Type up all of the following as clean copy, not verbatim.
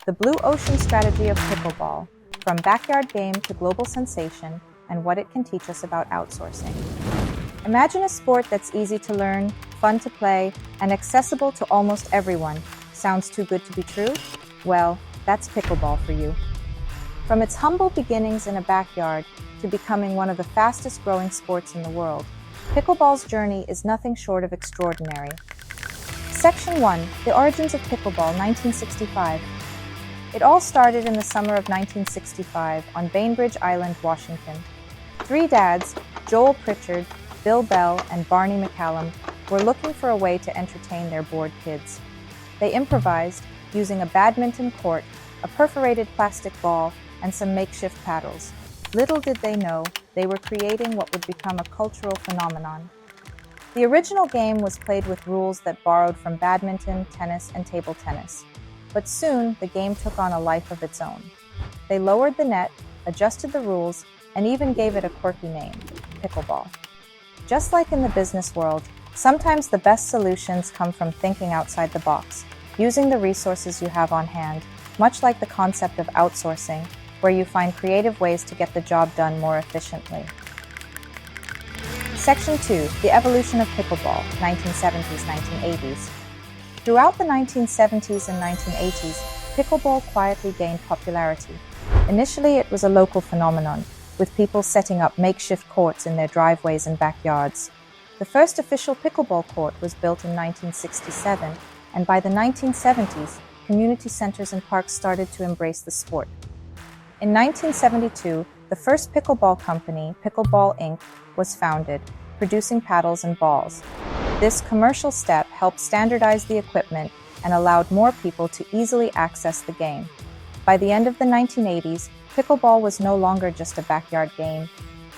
The blue ocean strategy of pickleball, from backyard game to global sensation, and what it can teach us about outsourcing. Imagine a sport that's easy to learn, fun to play, and accessible to almost everyone. Sounds too good to be true? Well, that's pickleball for you. From its humble beginnings in a backyard to becoming one of the fastest growing sports in the world, pickleball's journey is nothing short of extraordinary. Section 1. The Origins of Pickleball, 1965. It all started in the summer of 1965 on Bainbridge Island, Washington. Three dads, Joel Pritchard, Bill Bell, and Barney McCallum, were looking for a way to entertain their bored kids. They improvised, using a badminton court, a perforated plastic ball, and some makeshift paddles. Little did they know, they were creating what would become a cultural phenomenon. The original game was played with rules that borrowed from badminton, tennis, and table tennis. But soon, the game took on a life of its own. They lowered the net, adjusted the rules, and even gave it a quirky name, pickleball. Just like in the business world, sometimes the best solutions come from thinking outside the box, using the resources you have on hand, much like the concept of outsourcing, where you find creative ways to get the job done more efficiently. Section 2. The Evolution of Pickleball, 1970s-1980s. Throughout the 1970s and 1980s, pickleball quietly gained popularity. Initially, it was a local phenomenon, with people setting up makeshift courts in their driveways and backyards. The first official pickleball court was built in 1967, and by the 1970s, community centers and parks started to embrace the sport. In 1972, the first pickleball company, Pickleball Inc., was founded, producing paddles and balls. This commercial step helped standardize the equipment and allowed more people to easily access the game. By the end of the 1980s, pickleball was no longer just a backyard game.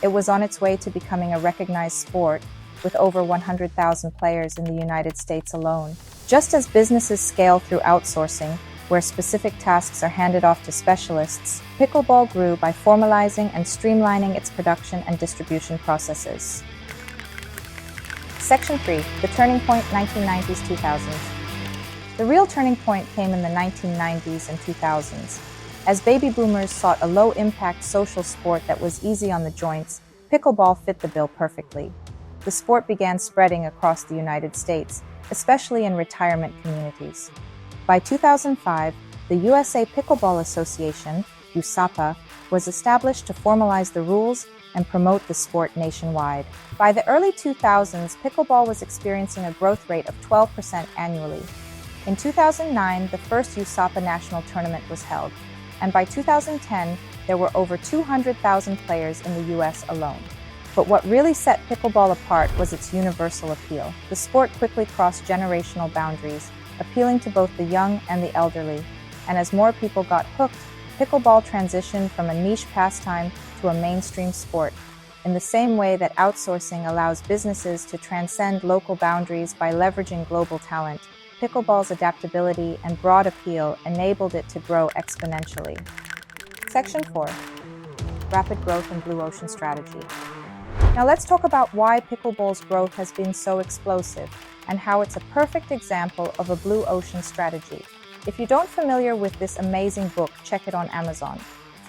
It was on its way to becoming a recognized sport, with over 100,000 players in the United States alone. Just as businesses scale through outsourcing, where specific tasks are handed off to specialists, pickleball grew by formalizing and streamlining its production and distribution processes. Section 3. The Turning Point, 1990s-2000s. The real turning point came in the 1990s and 2000s. As baby boomers sought a low-impact social sport that was easy on the joints, pickleball fit the bill perfectly. The sport began spreading across the United States, especially in retirement communities. By 2005, the USA Pickleball Association, USAPA, was established to formalize the rules and promote the sport nationwide. By the early 2000s, pickleball was experiencing a growth rate of 12% annually. In 2009, the first USAPA national tournament was held, and by 2010, there were over 200,000 players in the US alone. But what really set pickleball apart was its universal appeal. The sport quickly crossed generational boundaries, appealing to both the young and the elderly. And as more people got hooked, pickleball transitioned from a niche pastime to a mainstream sport. In the same way that outsourcing allows businesses to transcend local boundaries by leveraging global talent, pickleball's adaptability and broad appeal enabled it to grow exponentially. Section 4. Rapid Growth and Blue Ocean Strategy. Now let's talk about why pickleball's growth has been so explosive and how it's a perfect example of a blue ocean strategy. If you don't familiar with this amazing book, check it on Amazon.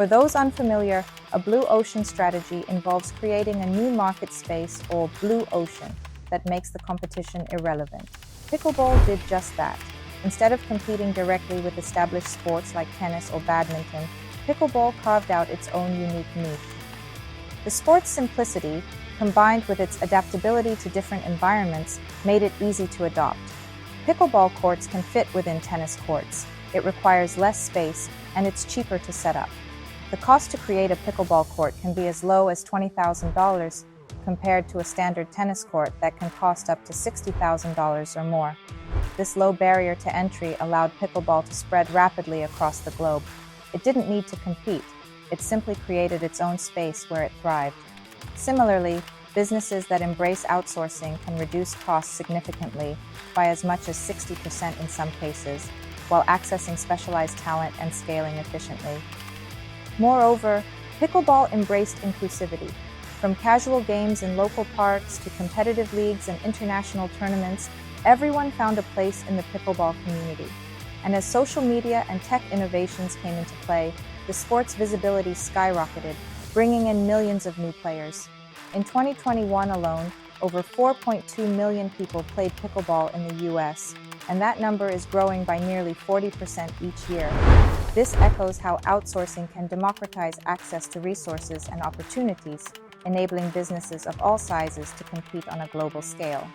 For those unfamiliar, a blue ocean strategy involves creating a new market space or blue ocean that makes the competition irrelevant. Pickleball did just that. Instead of competing directly with established sports like tennis or badminton, pickleball carved out its own unique niche. The sport's simplicity, combined with its adaptability to different environments, made it easy to adopt. Pickleball courts can fit within tennis courts. It requires less space, and it's cheaper to set up. The cost to create a pickleball court can be as low as $20,000 compared to a standard tennis court that can cost up to $60,000 or more. This low barrier to entry allowed pickleball to spread rapidly across the globe. It didn't need to compete. It simply created its own space where it thrived. Similarly, businesses that embrace outsourcing can reduce costs significantly by as much as 60% in some cases, while accessing specialized talent and scaling efficiently. Moreover, pickleball embraced inclusivity. From casual games in local parks to competitive leagues and international tournaments, everyone found a place in the pickleball community. And as social media and tech innovations came into play, the sport's visibility skyrocketed, bringing in millions of new players. In 2021 alone, over 4.2 million people played pickleball in the US, and that number is growing by nearly 40% each year. This echoes how outsourcing can democratize access to resources and opportunities, enabling businesses of all sizes to compete on a global scale.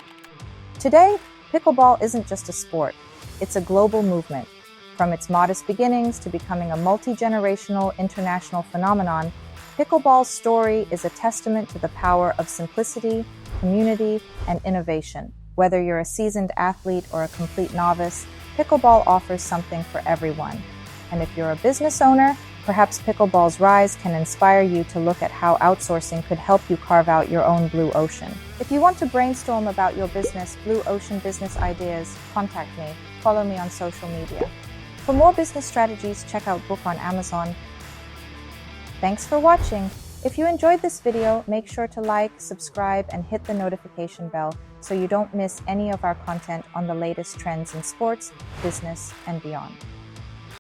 Today, pickleball isn't just a sport, it's a global movement. From its modest beginnings to becoming a multi-generational international phenomenon, pickleball's story is a testament to the power of simplicity, community, and innovation. Whether you're a seasoned athlete or a complete novice, pickleball offers something for everyone. And if you're a business owner, perhaps pickleball's rise can inspire you to look at how outsourcing could help you carve out your own blue ocean. If you want to brainstorm about your business, blue ocean business ideas, contact me. Follow me on social media. For more business strategies, check out Book on Amazon. Thanks for watching. If you enjoyed this video, make sure to like, subscribe, and hit the notification bell so you don't miss any of our content on the latest trends in sports, business, and beyond.